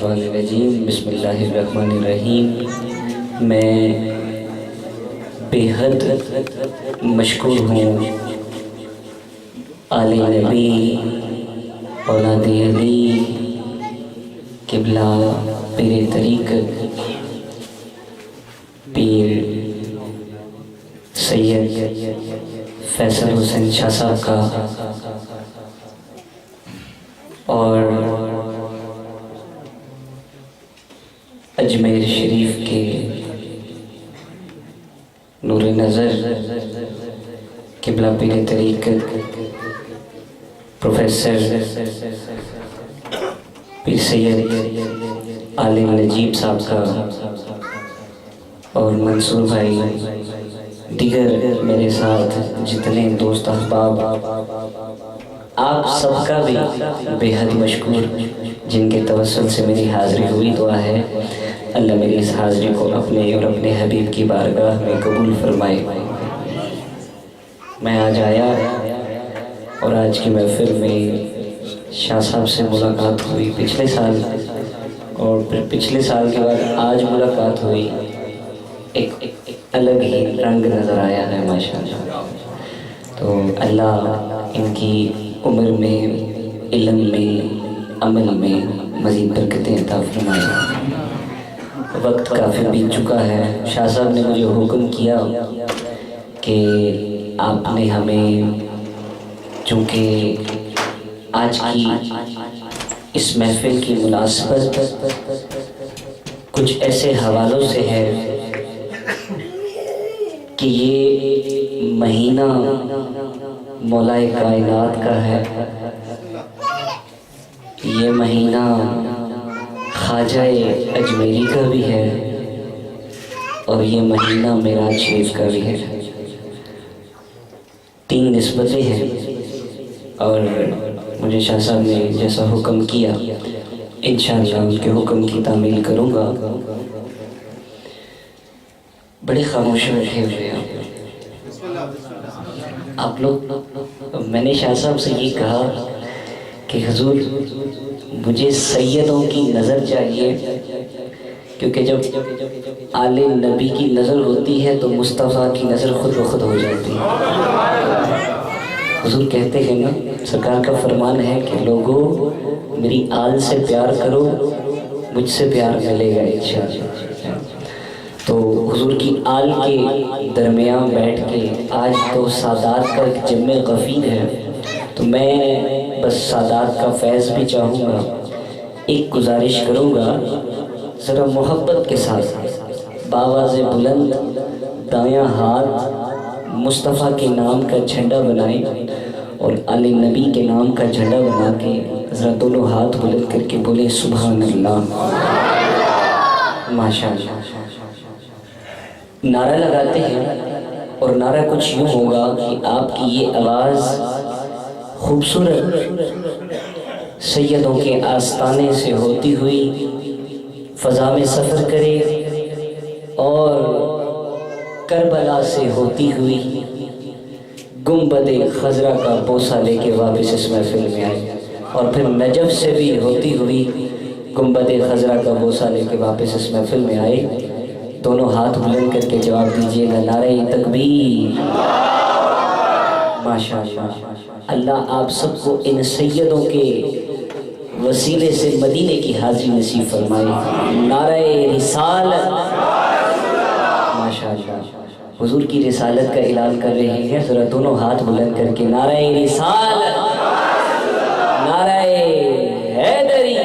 الشیطان الرجیم بسم اللہ الرحمن الرحیم۔ میں بے حد مشکور ہوں آل نبی اولاد علی قبلہ پیر طریقت پیر سید فیصل حسین شاہ صاحب کا اور اجمیر شریف کے نور نظر قبلہ پیر طریقت پروفیسر پیر سید عالم نجیب صاحب کا اور منصور بھائی، دیگر میرے ساتھ جتنے دوست احباب، آپ سب کا بھی بے حد مشکور جن کے توسل سے میری حاضری ہوئی۔ دعا ہے اللہ میری اس حاضری کو اپنے اور اپنے حبیب کی بارگاہ میں قبول فرمائے۔ میں آج آیا اور آج کی محفل میں شاہ صاحب سے ملاقات ہوئی پچھلے سال، اور پھر پچھلے سال کے بعد آج ملاقات ہوئی۔ ایک الگ ہی رنگ نظر آیا ہے ماشاءاللہ۔ تو اللہ ان کی عمر میں، علم میں، عمل میں مزید برکتیں عطا فرمائے۔ وقت کافی بیت چکا ہے۔ شاہ صاحب نے مجھے حکم کیا کہ آپ نے ہمیں، چونکہ آج کی اس محفل کی مناسبت کچھ ایسے حوالوں سے ہے کہ یہ مہینہ مولائے کائنات کا ہے، یہ مہینہ خواجہ اجمیری کا بھی ہے، اور یہ مہینہ معراج شریف کا بھی ہے۔ تین نسبتیں ہیں، اور مجھے شاہ صاحب نے جیسا حکم کیا انشاءاللہ ان کے حکم کی تعمیل کروں گا۔ بڑے خاموش بیٹھے ہوئے ہیں آپ لوگ۔ میں نے شاہ صاحب سے یہ کہا کہ حضور مجھے سیدوں کی نظر چاہیے، کیونکہ جب آل نبی کی نظر ہوتی ہے تو مصطفیٰ کی نظر خود بخود ہو جاتی ہے۔ حضور کہتے ہیں نا، سرکار کا فرمان ہے کہ لوگوں میری آل سے پیار کرو، مجھ سے پیار ملے گا انشاءاللہ۔ تو حضور کی آل کے درمیان بیٹھ کے آج تو سادات کا ایک جمع غفیر ہے، تو میں بس سادات کا فیض بھی چاہوں گا۔ ایک گزارش کروں گا، ذرا محبت کے ساتھ باواز بلند دایاں ہاتھ مصطفیٰ کے نام کا جھنڈا بنائیں، اور آل نبی کے نام کا جھنڈا بنا کے ذرا دونوں ہاتھ بلند کر کے بولے سبحان اللہ، ماشاءاللہ۔ نعرہ لگاتے ہیں، اور نعرہ کچھ یوں ہوگا کہ آپ کی یہ آواز خوبصورت سیدوں کے آستانے سے ہوتی ہوئی فضا میں سفر کرے، اور کربلا سے ہوتی ہوئی گنبد خضرا کا بوسہ لے کے واپس اس محفل میں آئے، اور پھر نجف سے بھی ہوتی ہوئی گنبد خضرا کا بوسہ لے کے واپس اس محفل میں آئے۔ دونوں ہاتھ بلند کر کے جواب دیجئے گا نعرہ تکبیر، ماشاءاللہ۔ اللہ آپ سب کو ان سیدوں کے وسیلے سے مدینے کی حاضری نصیب فرمائے۔ نعرہ رسالت، ماشاءاللہ۔ حضور کی رسالت کا اعلان کر رہے ہیں، ذرا دونوں ہاتھ بلند کر کے نعرہ رسالت، نعرہ حیدری۔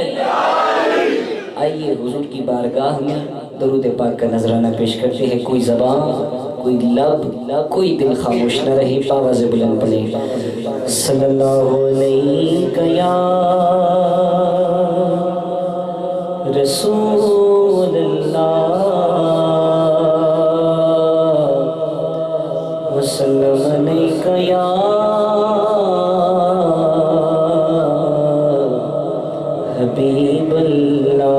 آئیے حضور کی بارگاہ میں درود پاک کا نذرانہ پیش کرتے ہیں۔ کوئی زبان، کوئی لب، کوئی دل خاموش نہ رہے، آواز بلند پڑے صلی اللہ علیہ یا رسول اللہ وسلم علیہ یا حبیب اللہ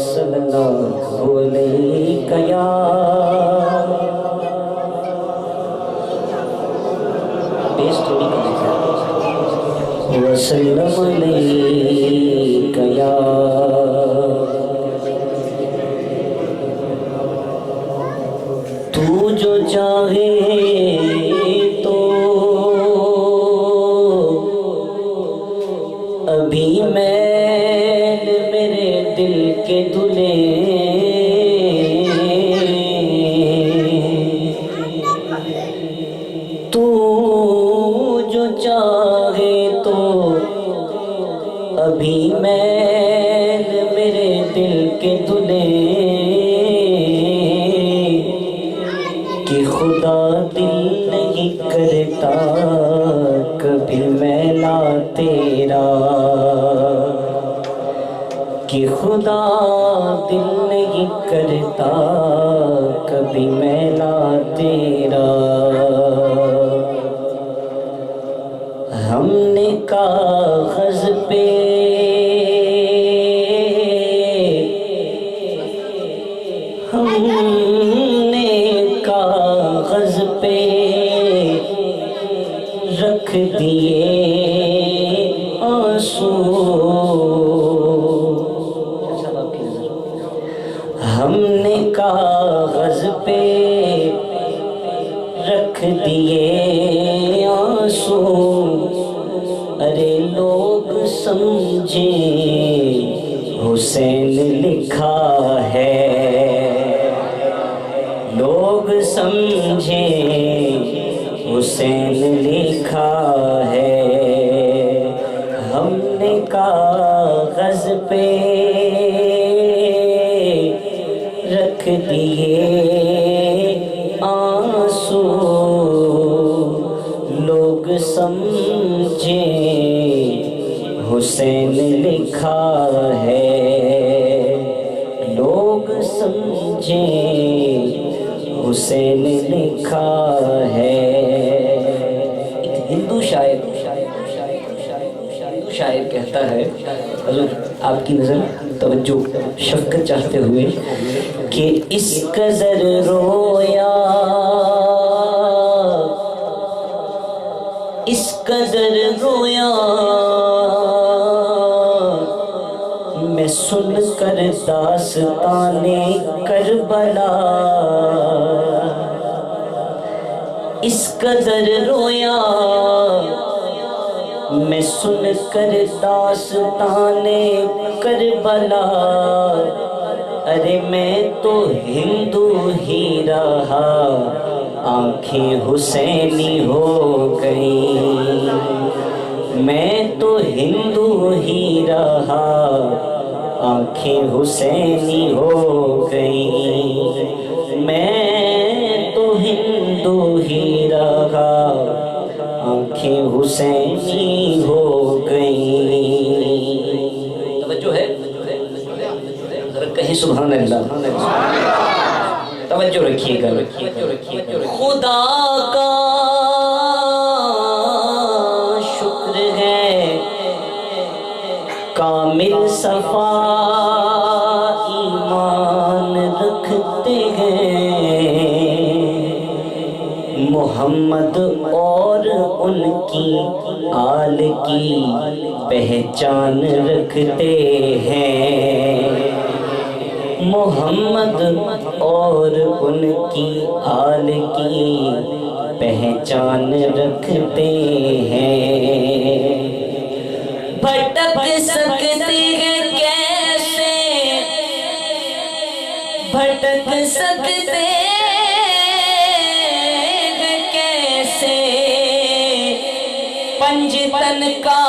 صلی اللہ علیہ یا وسلم علیہ یا کے دلے تو جو چاہے تو ابھی میل میرے دل کے دلے کہ خدا دل نہیں کرتا کبھی میلا تیرا، کہ خدا دل نہیں کرتا کبھی میلا تیرا۔ ہم نے کاغذ پہ کاغذ پہ رکھ دیے آنسو، ہم نے کاغذ پہ رکھ دیے آنسو، ارے لوگ سمجھیں حسین لکھا ہے، لوگ سمجھیں حسین لکھا ہے۔ ہم نے کاغذ پہ رکھ دیے آنسو، لوگ سمجھیں حسین لکھا ہے، لوگ سمجھیں حسین لکھا ہے۔ ایک ہندو شاعر کہتا ہے، حضور آپ کی نظر توجہ شفقت چاہتے ہوئے، کہ اس قدر رویا، اس قدر رویا میں سن کر داستان کربلا، اس قدر رویا میں سن کر داستان کربلا، ارے میں تو ہندو ہی رہا آنکھیں حسینی ہو گئی، میں تو ہندو ہی رہا آنکھیں حسینی ہو گئی، میں تو ہندو ہی رہا آنکھیں حسینی ہو گئی۔ توجہ ہے ذرا کہیں سبحان اللہ، توجہ رکھیے گا، خدا کا شکر ہے کامل صفا ایمان رکھتے ہیں، محمد اور ان کی آل کی پہچان رکھتے ہیں، محمد اور ان کی آل کی پہچان رکھتے ہیں۔ بھٹک سکتے ہیں کیسے، بھٹک سکتے ہیں کیسے، پنجتن کا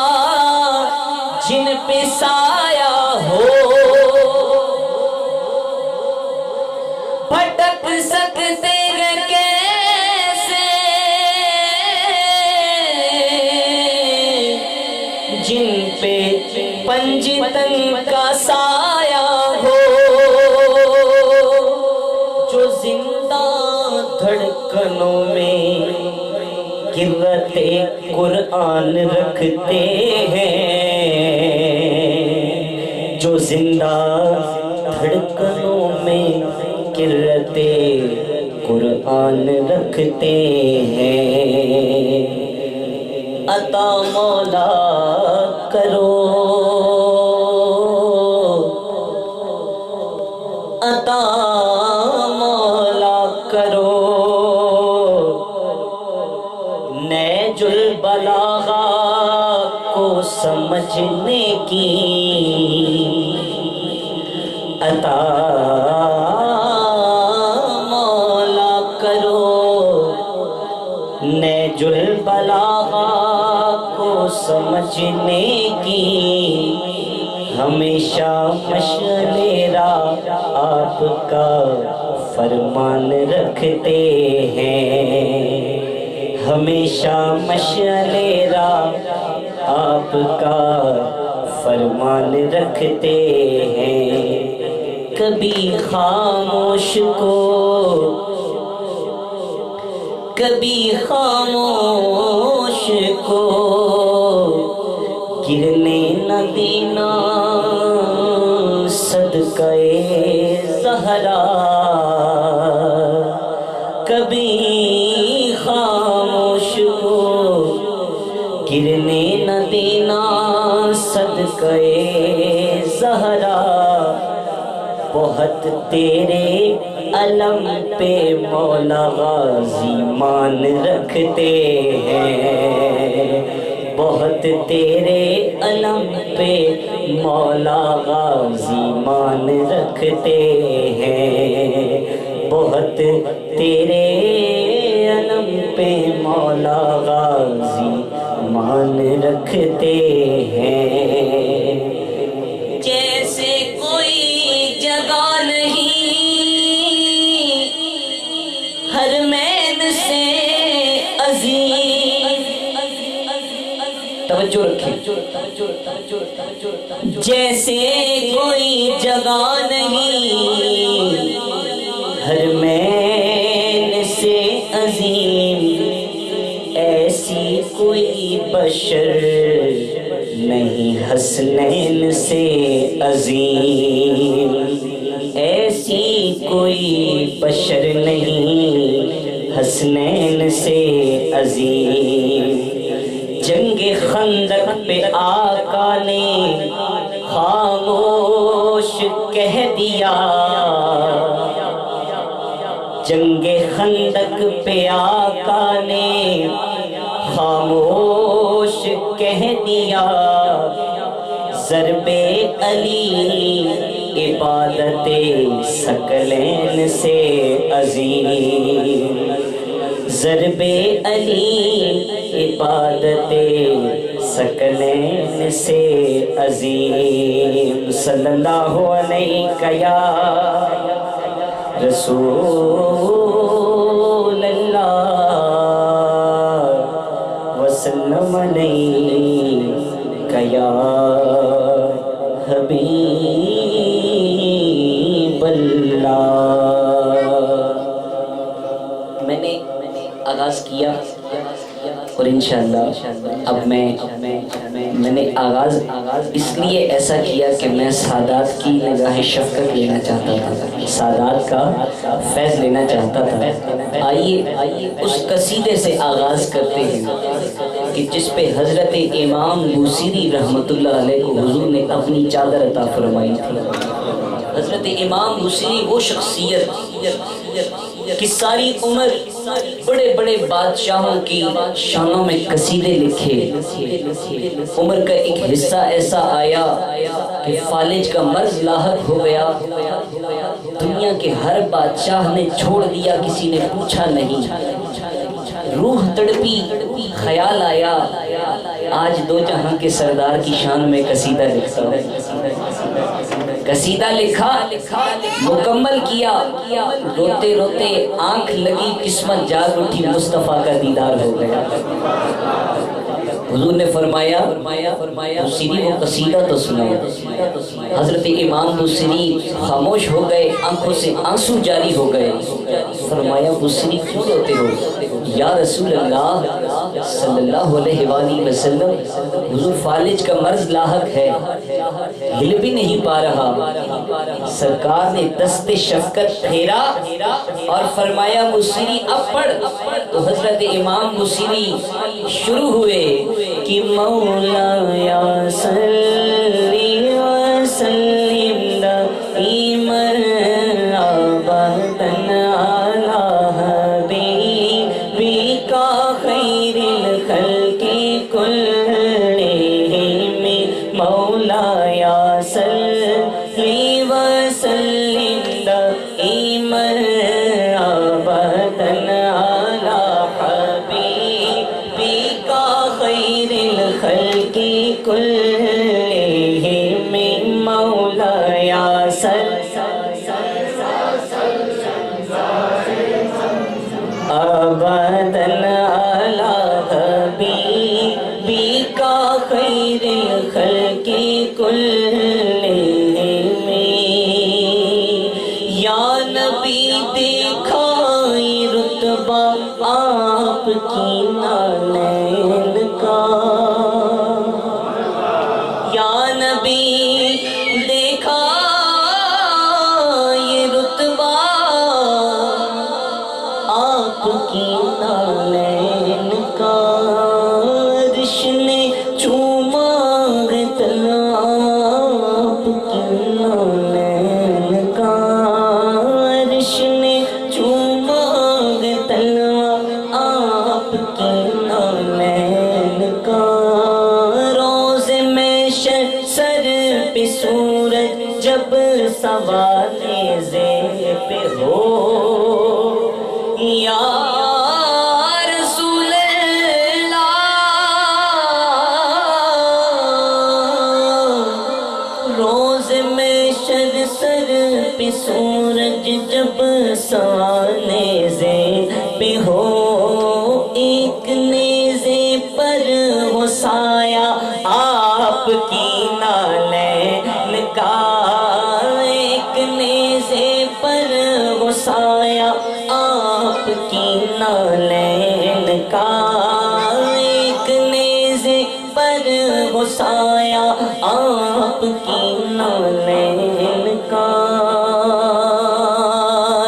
جن پہ سایہ ہو، بھٹک سکتے ہیں کیسے جن پہ پنجتن کا سایہ ہو، جو زندہ دھڑکنوں میں قرۃ قرآن رکھتے ہیں، جو زندہ دھڑکنوں میں قرۃ قرآن رکھتے ہیں۔ عطا مولا کرو، عطا مولا کرو، نیج البلاغہ کو سمجھنے کی، عطا مولا کرو، نیج البلاغہ کو سمجھنے کی ہمیشہ مشعل راہ آپ کا فرمان رکھتے ہیں، ہمیشہ مشعل راہ آپ کا فرمان رکھتے ہیں۔ کبھی خاموش کو کبھی خاموش کو گرنے نہ دینا صدقہ زہرا، کبھی خاموش کو گرنے نہ دینا صدقہ زہرا، بہت تیرے علم پہ مولا غازی مان رکھتے ہیں، بہت تیرے علم پہ مولا غازی مان رکھتے ہیں، بہت تیرے علم پہ مولا غازی مان رکھتے ہیں۔ جیسے کوئی جگہ نہیں حرمین سے عظیم، توجہ رکھیں، جیسے کوئی جگہ نہیں حرمین سے عظیم، ایسی کوئی بشر نہیں حسنین سے عظیم، ایسی کوئی بشر نہیں حسنین سے عظیم۔ جنگ خندق پہ آقا نے خاموش کہہ دیا، جنگ خندق پہ آقا نے خاموش کہہ دیا، ضرب علی عبادت ثقلین سے عظیم، ضرب علی عبادت ثقلین سے عظیم۔ صلی اللہ علیہ یا رسول اللہ وسلم علیک یا حبیب اللہ۔ میں نے آغاز کیا اور انشاءاللہ اب میں نے آغاز اس لیے ایسا کیا کہ میں سادات کی نگاہ شفقت لینا چاہتا تھا، سادات کا فیض لینا چاہتا تھا۔ آئیے اس قصیدے سے آغاز کرتے ہیں کہ جس پہ حضرت امام بوصیری رحمۃ اللہ علیہ کو حضور نے اپنی چادر عطا فرمائی تھی۔ حضرت امام بوصیری وہ شخصیت کہ ساری عمر بڑے بڑے بادشاہوں کی شانوں میں قصیدے لکھے، عمر کا ایک حصہ ایسا آیا کہ فالج کا مرض لاحق ہو گیا، دنیا کے ہر بادشاہ نے چھوڑ دیا، کسی نے پوچھا نہیں، روح تڑپی، خیال آیا آج دو جہاں کے سردار کی شان میں قصیدہ لکھتا ہوں۔ قصیدہ لکھا، مکمل کیا، روتے روتے آنکھ لگی، قسمت جاگ اٹھی، مصطفیٰ کا دیدار ہو گیا۔ حضور نے فرمایا بوصیری وہ قصیدہ تو سناؤ۔ حضرت امام بوصیری خاموش ہو گئے، آنکھوں سے آنسو جاری ہو گئے۔ فرمایا بوصیری کیوں روتے ہو؟ یا رسول اللہ صلی اللہ علیہ وآلہ وسلم، حضور فالج کا مرض لاحق ہے، ہل بھی نہیں پا رہا۔ سرکار نے دست شفقت پھیرا اور فرمایا بوصیری اب پڑھ۔ تو حضرت امام بوصیری شروع ہوئے کہ مولا یا صلی وسلم دائما ابدا علی حبیبک خیر الخلق کلہم، مولا یا صلی وسلم دیکھائی رتبہ آپ کی نالین کا، یا نبی دیکھا یہ رتبہ آپ کی نالین کا، عرش نے چوما ہے تن آپ کی نالین کا، عرش نے چوما ہے تن آپ کی نالین کا، روزے میں سر پہ سورج جب سوالے زیر پہ ہو، یا رسول اللہ، روز میں سر پہ سورج جب سوالے زیر پہ ہو، ایک نیزے پر ہو سایہ آپ کی نالین کا، ایک نیزے پر ہو سایہ آپ کی نالین کا، ایک نیزے پر ہو سایہ آپ کی نالین کا،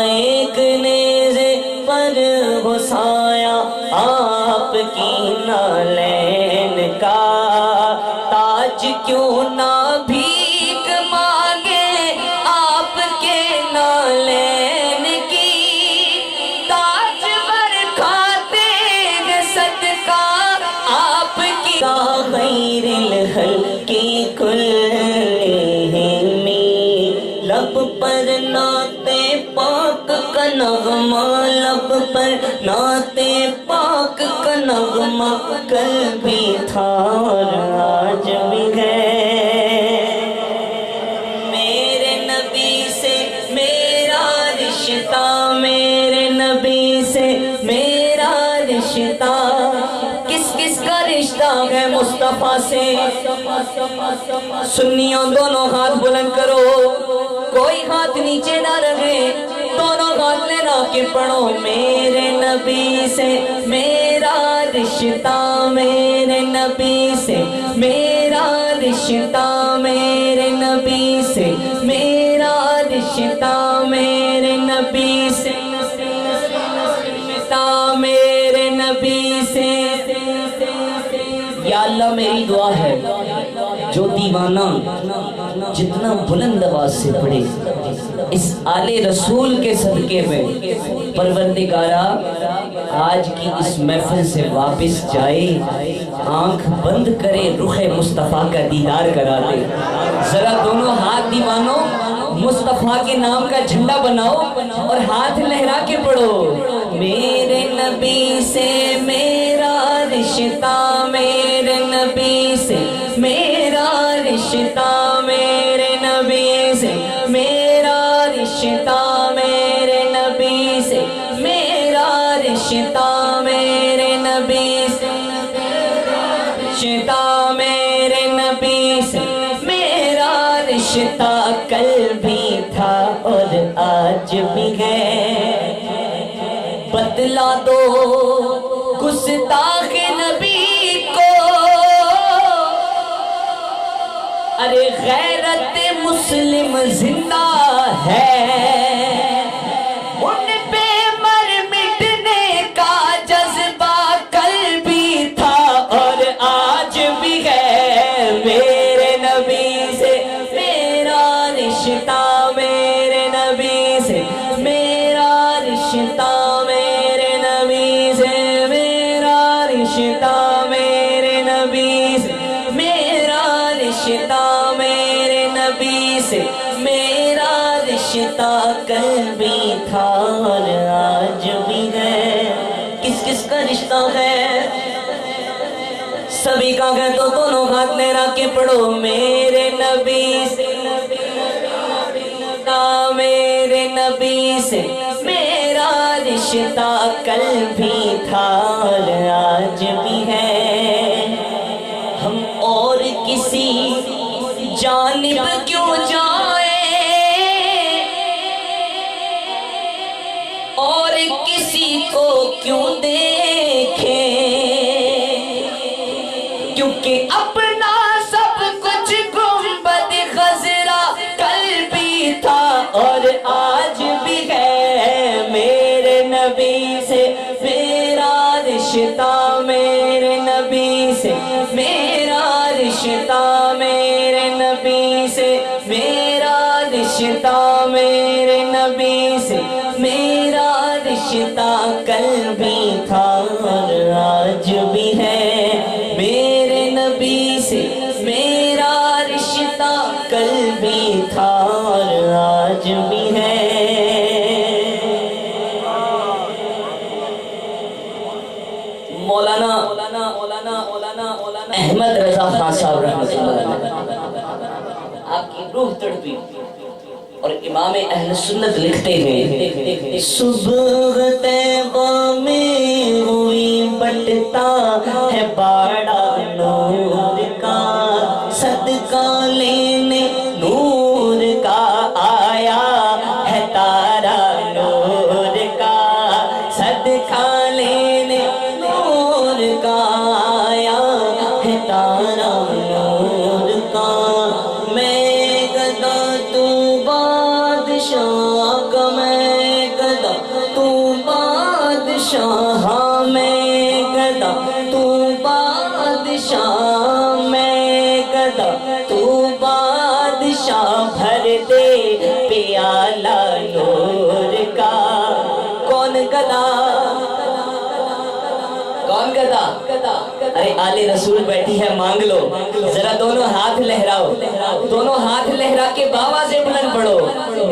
ایک نیزے پر ہو سایہ آپ کی نالین کا، تاج کیوں نہ بھیک مانگے آپ کے نالین کی، تاج پر کھاتے ہیں صدقہ آپ کی، غیر الخلق کلہم، لب پر نعت پاک کا نغمہ، لب پر نعت پاک کا نغمہ، کل بھی تھا اور آج بھی ہے، میرے نبی سے میرا رشتہ، میرے نبی سے میرا رشتہ، کس کس کا رشتہ ہے مصطفیٰ سے؟ سنیوں دونوں ہاتھ بلند کرو، کوئی ہاتھ نیچے نہ رہے، دونوں ہاتھ لہرا کے پڑھو، میرے نبی سے میرا رشتہ، میرے نبی سے میرا رشتہ، میرے نبی سے میرا رشتہ، میرے نبی سے رشتہ، میرے نبی سے، یا اللہ میری دعا ہے جو دیوانہ جتنا بلند آواز سے پڑھے اس آل رسول کے صدقے میں، پروردگارہ آج کی اس محفل سے واپس جائے، آنکھ بند کرے، رخ مصطفیٰ کا دیدار کرا دے۔ ذرا دونوں ہاتھ دیوانوں مصطفیٰ کے نام کا جھنڈا بناؤ اور ہاتھ لہرا کے پڑھو، میرے نبی سے میرا رشتہ، میرے نبی سے میرا رشتہ، میرے نبی سے میرا رشتہ، میرے نبی سے میرا رشتہ، میرے نبی سے رشتہ، میرے نبی سے میرا رشتہ، کل بھی تھا اور آج بھی ہے، بتلا دو گستاخ نبی کو، ارے غیرت مسلم زندہ ہے، ان پہ مر مٹنے کا جذبہ کل بھی تھا اور آج بھی ہے، میرے نبی سے میرا رشتہ، میرے نبی سے میرا رشتہ، میرے نبی سے میرا رشتہ، میرے نبی سے میرا رشتہ، میرے نبی سے میرا رشتہ، کل بھی تھا اور آج بھی ہے، کس کس کا رشتہ ہے؟ سبھی کا ہے تو دونوں ہاتھ لہرا کے پڑھو، میرے نبی سے میرے نبی سے میرا رشتہ، کل بھی تھا اور آج بھی ہے، ہم اور کسی جانب کیوں جائیں، کہ اپنا سب کچھ گنبد خضرا کل بھی تھا اور آج بھی ہے، میرے نبی سے میرا رشتہ، میرے نبی سے میرا رشتہ، میرے نبی سے میرا رشتہ، میرے نبی سے میرا رشتہ کل بھی تھا اور آج بھی ہے، میرے نبی سے میرا رشتہ کل بھی تھا اور آج بھی ہے۔ مولانا احمد رضا خان صاحب رحمۃ اللہ علیہ، آپ کی روح تڑپی، اور امام اہل سنت لکھتے ہیں صبح طیبہ میں ہوئی بٹتا ہے باڑا نور کا، صدقہ لینے نور کا آیا ہے تارا نور کا، صدقہ لینے نور کا آیا ہے تارا نور کا، میں گدا تو بادشاہ کا، میں گدا تو بادشاہ، میں گدا تو بادشاہ، میں گدا تو بادشاہ، بھر دے پیالہ نور کا۔ کون گدا؟ کون گدا؟ ارے آل رسول بیٹھی ہے، مانگ لو ذرا، دونوں ہاتھ لہراؤ، دونوں ہاتھ لہرا کے بابا سے بلند پڑھو،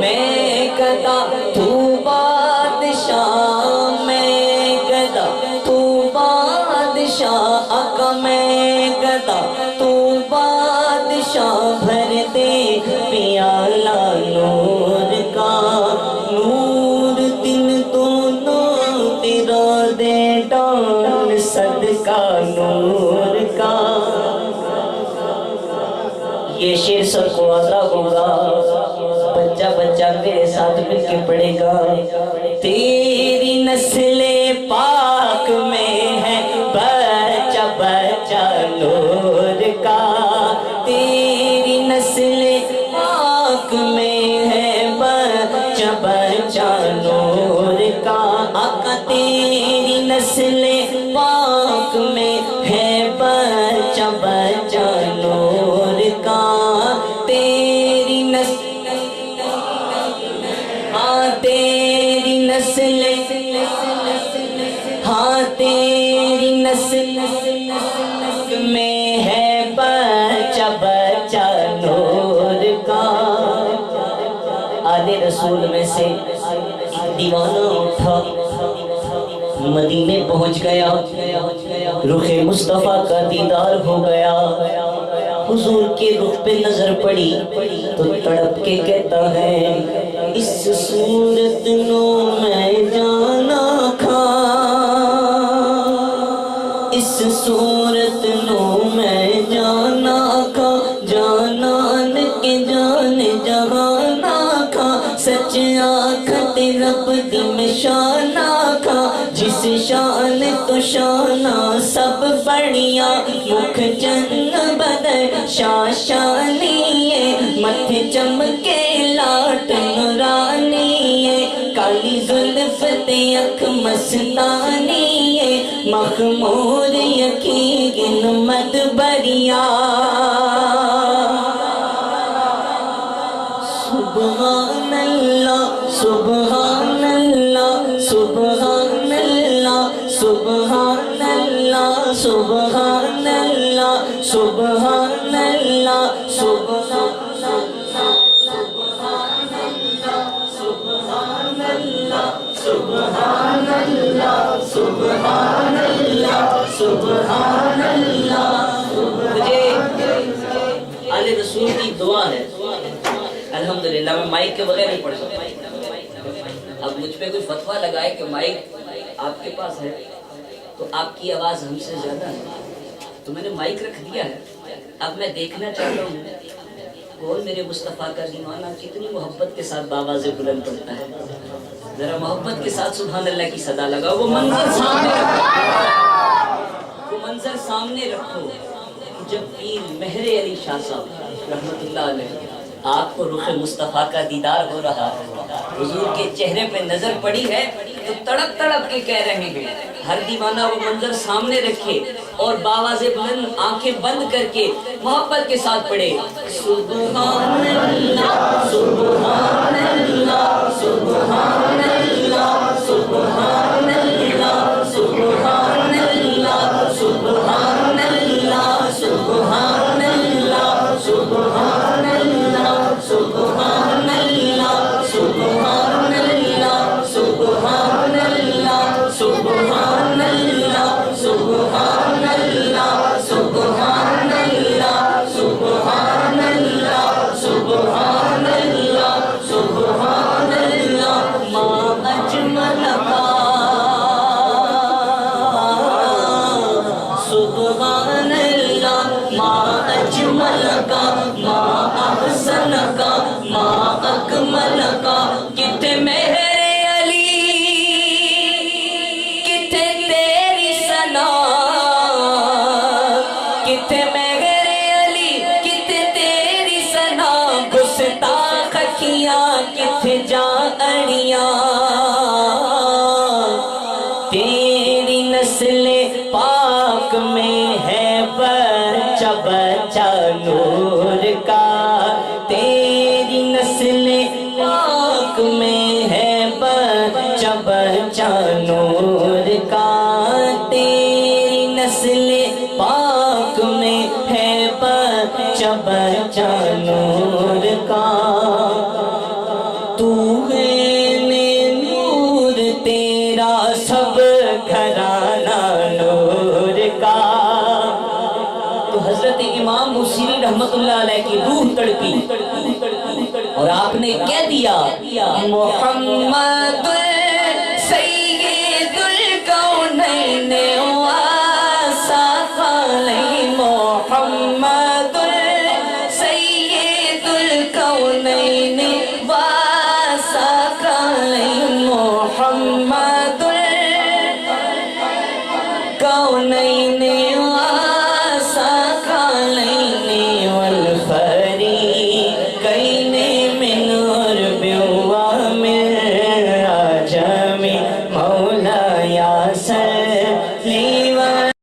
میں گدا تو بادشاہ، میں گدا تو بادشاہ، آقا میں گدا تو بادشاہ، بھر دے پیالہ نور کا، نور دن دونوں تیرا دے ڈال صدقہ نور کا۔ یہ شعر سب کو آتا ہوگا، بچہ بچہ میرے ساتھ مل کے پڑھے گا۔ تیری نسل پاک میں ہے بچہ بچہ نور کا، تیری نسل پاک میں ہے بچہ بچہ نور کا، آقا تیری نسل پاک میں ہے بچہ بچہ نور کا، تیری نسل، ہاں تیری نسل، ہاں تیری نسل میں ہے بچہ بچہ نور کا۔ آل رسول میں سے دیوانہ اٹھا، مدینے پہنچ گیا، رخ مصطفیٰ کا دیدار ہو گیا، حضور کے رخ پہ نظر پڑی تو تڑپ کے کہتا ہے اس صورت نو میں جانا کھا، اس صورت نو میں جانا کھا، جانان کے جان جہانا کھا، سچ آکھت رب دی میں شانہ کھا، جس شان تو شانہ سب بڑھیا، مکھ چند بدر شاہ شانیے، متھے چمکے لاٹ نورانیے، کالی زلف تے اکھ مستانیے، مخمور یقین مد بریا، سبحان اللہ سبحان اللہ سبحان اللہ سبحان اللہ سبحان اللہ سبحان اللہ سبحان سبحان اللہ سبحان اللہ سبحان اللہ۔ مجھے آل رسول کی دعا ہے، الحمدللہ میں مائک کے بغیر نہیں پڑھ سکتا۔ اب مجھ پہ کوئی فتویٰ لگائے کہ مائک آپ کے پاس ہے تو آپ کی آواز ہم سے زیادہ ہے، تو میں نے مائک رکھ دیا ہے۔ اب میں دیکھنا چاہتا ہوں کون میرے مصطفیٰ کا دیوانہ کتنی محبت کے ساتھ بآواز بلند پڑھتا ہے۔ ذرا محبت کے ساتھ سبحان اللہ کی صدا لگاؤ، وہ منظر سامنے رکھو، وہ منظر سامنے رکھو، جب پیر مہر علی شاہ صاحب رحمت اللہ علیہ آپ کو رخ مصطفیٰ کا دیدار ہو رہا ہے، حضور کے چہرے پہ نظر پڑی ہے تو تڑپ تڑپ کے کہہ رہے ہیں، ہر دیوانہ وہ منظر سامنے رکھے اور باواز بلند آنکھیں بند کر کے محبت کے ساتھ پڑھے، سبحان اللہ سبحان اللہ سبحان اللہ سبحان اللہ سبحان اللہ سبحان اللہ سبحان اللہ سبحان اللہ سبحان اللہ سبحان اللہ سبحان اللہ سبحان اللہ سبحان اللہ سبحان اللہ سبحان اللہ سبحان اللہ سبحان اللہ ما اجمل کا سبحان اللہ ما اجمل کا ما احسن کا ما اکمل کا کتنے مہر علی کتنے تیری ثنا کتنے مہر علی کتنے تیری ثنا گستاخ کیا کتنے جا اڑیاں تیری نسل پاک میں ہے بچہ بچہ نور کا تیری نسل پاک میں ہے بچہ بچہ نور کا تیری نسل پاک میں ہے بچہ بچہ نور کا تو ہے نور تیرا سب گھرانہ نور کا تو حضرت امام بوصیری رحمت اللہ علیہ کی روح تڑپی اور آپ نے کہہ دیا محمد سید الکونین وثقلین محمد سید الکونین وثقلین محمد الکونین